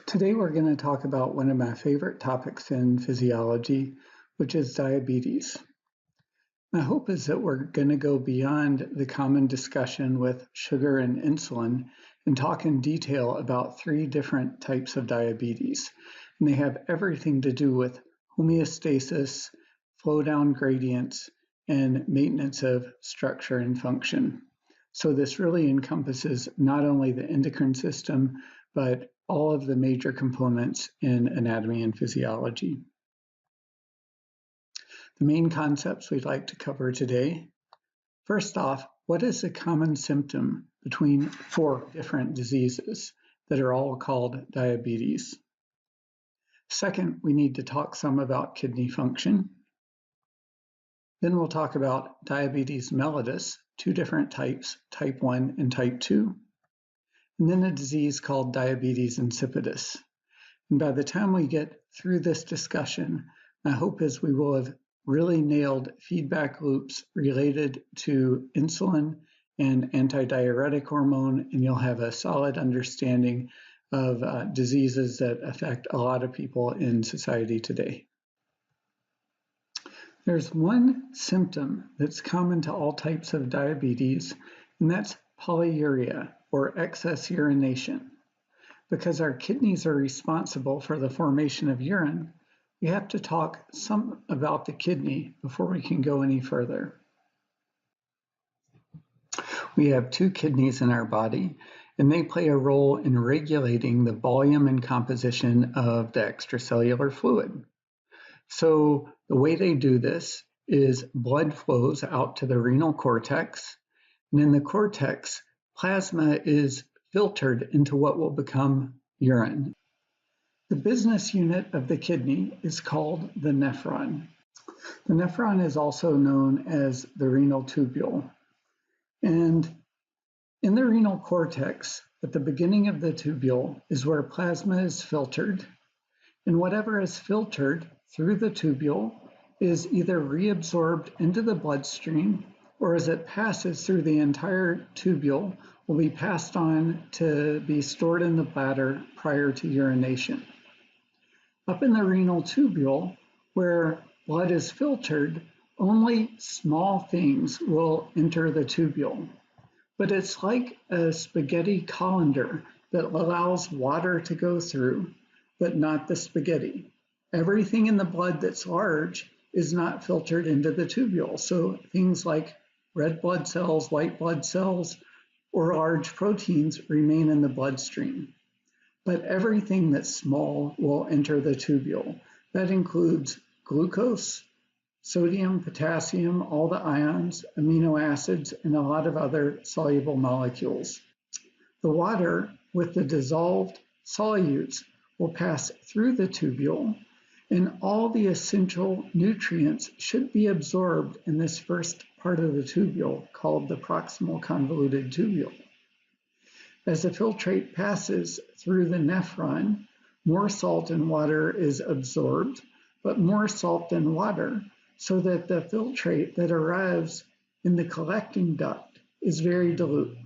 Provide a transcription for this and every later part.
Today we're going to talk about one of my favorite topics in physiology, which is diabetes. My hope is that we're going to go beyond the common discussion with sugar and insulin and talk in detail about three different types of diabetes. And they have everything to do with homeostasis, flow down gradients, and maintenance of structure and function. So this really encompasses not only the endocrine system, but all of the major components in anatomy and physiology. The main concepts we'd like to cover today. First off, what is the common symptom between 4 different diseases that are all called diabetes? Second, we need to talk some about kidney function. Then we'll talk about diabetes mellitus, 2 different types, type 1 and type 2. And then a disease called diabetes insipidus. And by the time we get through this discussion, my hope is we will have really nailed feedback loops related to insulin and antidiuretic hormone, and you'll have a solid understanding of diseases that affect a lot of people in society today. There's one symptom that's common to all types of diabetes, and that's polyuria, or excess urination. Because our kidneys are responsible for the formation of urine, we have to talk some about the kidney before we can go any further. We have 2 kidneys in our body, and they play a role in regulating the volume and composition of the extracellular fluid. So the way they do this is blood flows out to the renal cortex, and in the cortex, plasma is filtered into what will become urine. The business unit of the kidney is called the nephron. The nephron is also known as the renal tubule. And in the renal cortex, at the beginning of the tubule is where plasma is filtered. And whatever is filtered through the tubule is either reabsorbed into the bloodstream, or as it passes through the entire tubule, will be passed on to be stored in the bladder prior to urination. Up in the renal tubule, where blood is filtered, only small things will enter the tubule. But it's like a spaghetti colander that allows water to go through, but not the spaghetti. Everything in the blood that's large is not filtered into the tubule. So things like red blood cells, white blood cells, or large proteins remain in the bloodstream. But everything that's small will enter the tubule. That includes glucose, sodium, potassium, all the ions, amino acids, and a lot of other soluble molecules. The water with the dissolved solutes will pass through the tubule, and all the essential nutrients should be absorbed in this first part of the tubule called the proximal convoluted tubule. As the filtrate passes through the nephron, more salt and water is absorbed, but more salt than water, so that the filtrate that arrives in the collecting duct is very dilute.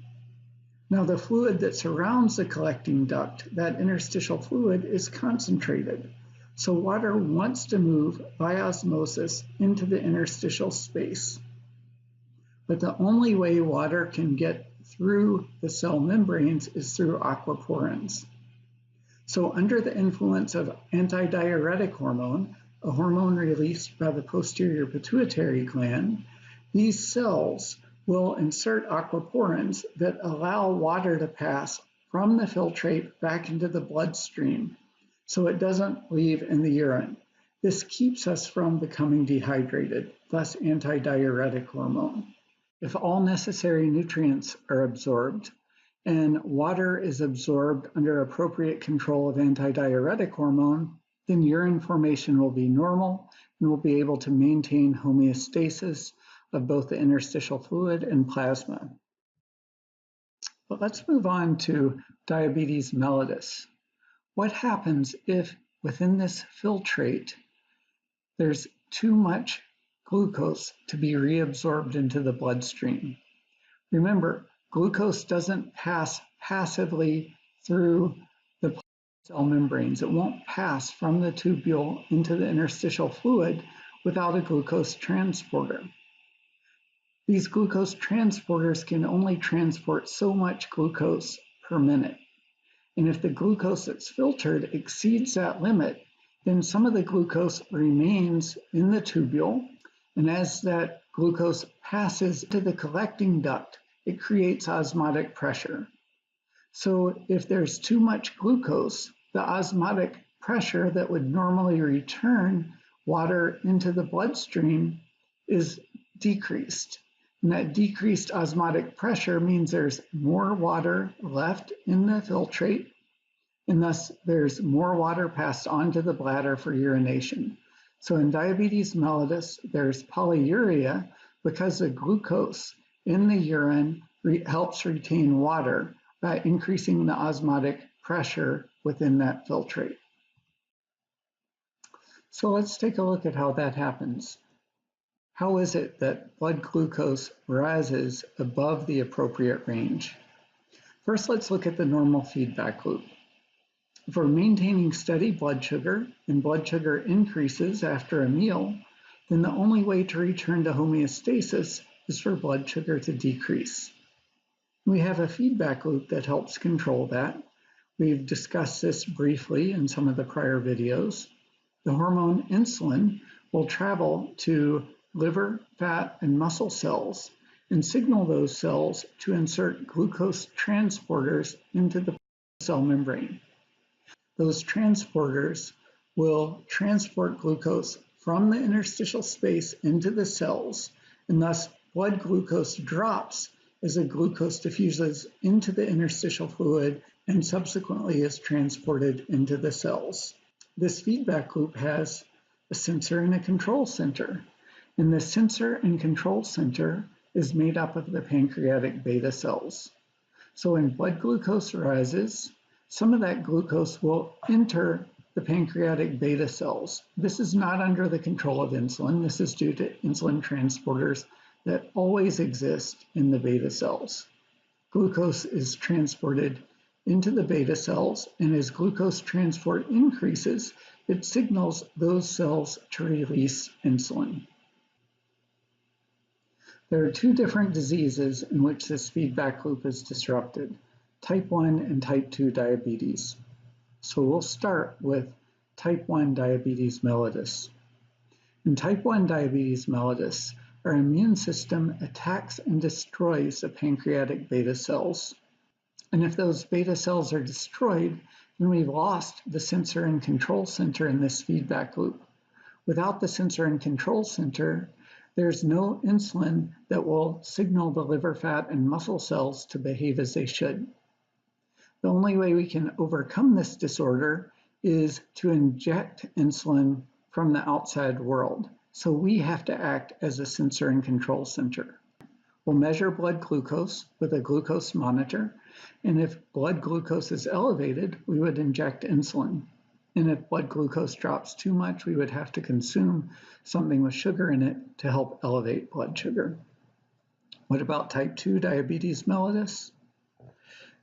Now the fluid that surrounds the collecting duct, that interstitial fluid, is concentrated. So water wants to move by osmosis into the interstitial space. But the only way water can get through the cell membranes is through aquaporins. So under the influence of antidiuretic hormone, a hormone released by the posterior pituitary gland, these cells will insert aquaporins that allow water to pass from the filtrate back into the bloodstream, so it doesn't leave in the urine. This keeps us from becoming dehydrated, thus antidiuretic hormone. If all necessary nutrients are absorbed and water is absorbed under appropriate control of antidiuretic hormone, then urine formation will be normal and we'll be able to maintain homeostasis of both the interstitial fluid and plasma. But let's move on to diabetes mellitus. What happens if within this filtrate there's too much glucose to be reabsorbed into the bloodstream? Remember, glucose doesn't pass passively through the cell membranes. It won't pass from the tubule into the interstitial fluid without a glucose transporter. These glucose transporters can only transport so much glucose per minute. And if the glucose that's filtered exceeds that limit, then some of the glucose remains in the tubule. And as that glucose passes to the collecting duct, it creates osmotic pressure. So if there's too much glucose, the osmotic pressure that would normally return water into the bloodstream is decreased. And that decreased osmotic pressure means there's more water left in the filtrate, and thus there's more water passed on to the bladder for urination. So in diabetes mellitus, there's polyuria because the glucose in the urine helps retain water by increasing the osmotic pressure within that filtrate. So let's take a look at how that happens. How is it that blood glucose rises above the appropriate range? First, let's look at the normal feedback loop. If we're maintaining steady blood sugar and blood sugar increases after a meal, then the only way to return to homeostasis is for blood sugar to decrease. We have a feedback loop that helps control that. We've discussed this briefly in some of the prior videos. The hormone insulin will travel to liver, fat, and muscle cells and signal those cells to insert glucose transporters into the cell membrane. Those transporters will transport glucose from the interstitial space into the cells, and thus blood glucose drops as the glucose diffuses into the interstitial fluid and subsequently is transported into the cells. This feedback loop has a sensor and a control center. And the sensor and control center is made up of the pancreatic beta cells. So when blood glucose rises, some of that glucose will enter the pancreatic beta cells. This is not under the control of insulin. This is due to insulin transporters that always exist in the beta cells. Glucose is transported into the beta cells, and as glucose transport increases, it signals those cells to release insulin. There are two different diseases in which this feedback loop is disrupted, type 1 and type 2 diabetes. So we'll start with type 1 diabetes mellitus. In type 1 diabetes mellitus, our immune system attacks and destroys the pancreatic beta cells. And if those beta cells are destroyed, then we've lost the sensor and control center in this feedback loop. Without the sensor and control center, there's no insulin that will signal the liver, fat, and muscle cells to behave as they should. The only way we can overcome this disorder is to inject insulin from the outside world. So we have to act as a sensor and control center. We'll measure blood glucose with a glucose monitor, and if blood glucose is elevated, we would inject insulin. And if blood glucose drops too much, we would have to consume something with sugar in it to help elevate blood sugar. What about type 2 diabetes mellitus?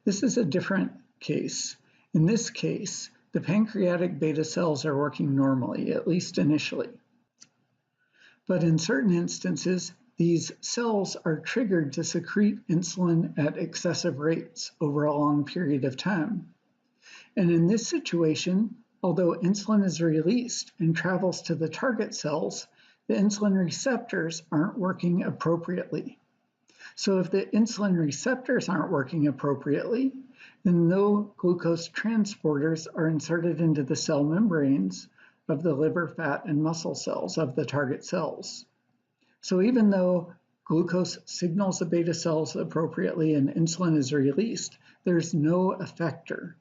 This is a different case. In this case, the pancreatic beta cells are working normally, at least initially. But in certain instances, these cells are triggered to secrete insulin at excessive rates over a long period of time. And in this situation, although insulin is released and travels to the target cells, the insulin receptors aren't working appropriately. So if the insulin receptors aren't working appropriately, then no glucose transporters are inserted into the cell membranes of the liver, fat, and muscle cells of the target cells. So even though glucose signals the beta cells appropriately and insulin is released, there's no effector.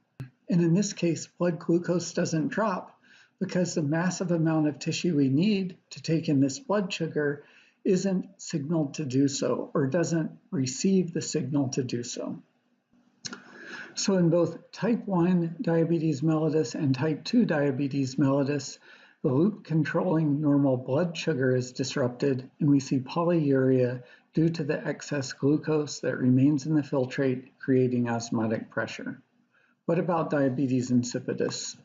And in this case, blood glucose doesn't drop because the massive amount of tissue we need to take in this blood sugar isn't signaled to do so or doesn't receive the signal to do so. So in both type 1 diabetes mellitus and type 2 diabetes mellitus, the loop controlling normal blood sugar is disrupted, and we see polyuria due to the excess glucose that remains in the filtrate, creating osmotic pressure. What about diabetes insipidus?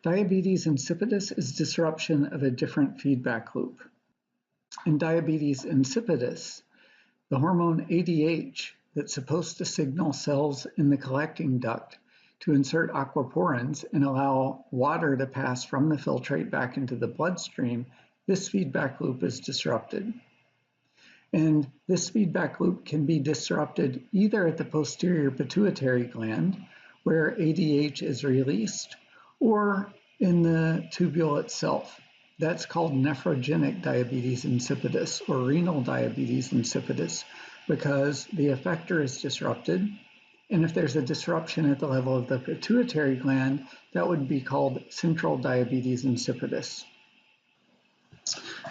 Diabetes insipidus is disruption of a different feedback loop. In diabetes insipidus, the hormone ADH that's supposed to signal cells in the collecting duct to insert aquaporins and allow water to pass from the filtrate back into the bloodstream, this feedback loop is disrupted. And this feedback loop can be disrupted either at the posterior pituitary gland, where ADH is released, or in the tubule itself. That's called nephrogenic diabetes insipidus or renal diabetes insipidus because the effector is disrupted. And if there's a disruption at the level of the pituitary gland, that would be called central diabetes insipidus.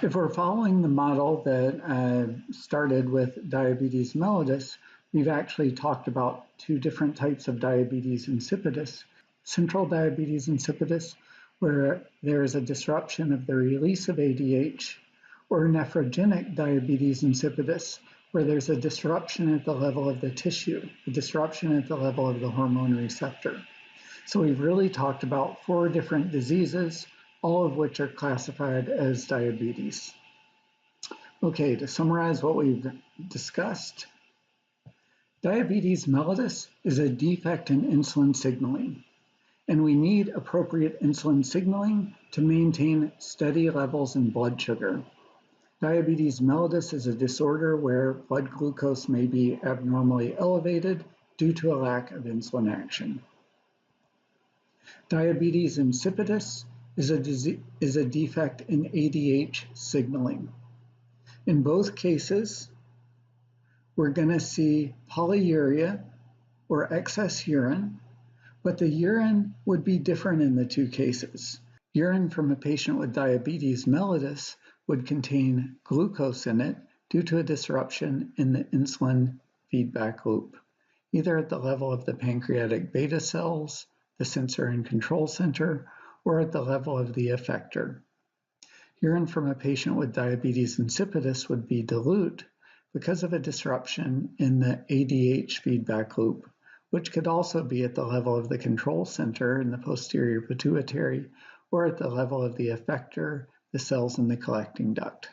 If we're following the model that started with diabetes mellitus, we've actually talked about two different types of diabetes insipidus. Central diabetes insipidus, where there is a disruption of the release of ADH, or nephrogenic diabetes insipidus, where there's a disruption at the level of the tissue, a disruption at the level of the hormone receptor. So we've really talked about 4 different diseases, all of which are classified as diabetes. Okay, to summarize what we've discussed, diabetes mellitus is a defect in insulin signaling, and we need appropriate insulin signaling to maintain steady levels in blood sugar. Diabetes mellitus is a disorder where blood glucose may be abnormally elevated due to a lack of insulin action. Diabetes insipidus is a defect in ADH signaling. In both cases, we're going to see polyuria or excess urine, but the urine would be different in the 2 cases. Urine from a patient with diabetes mellitus would contain glucose in it due to a disruption in the insulin feedback loop, either at the level of the pancreatic beta cells, the sensor and control center, or at the level of the effector. Urine from a patient with diabetes insipidus would be dilute because of a disruption in the ADH feedback loop, which could also be at the level of the control center in the posterior pituitary or at the level of the effector, the cells in the collecting duct.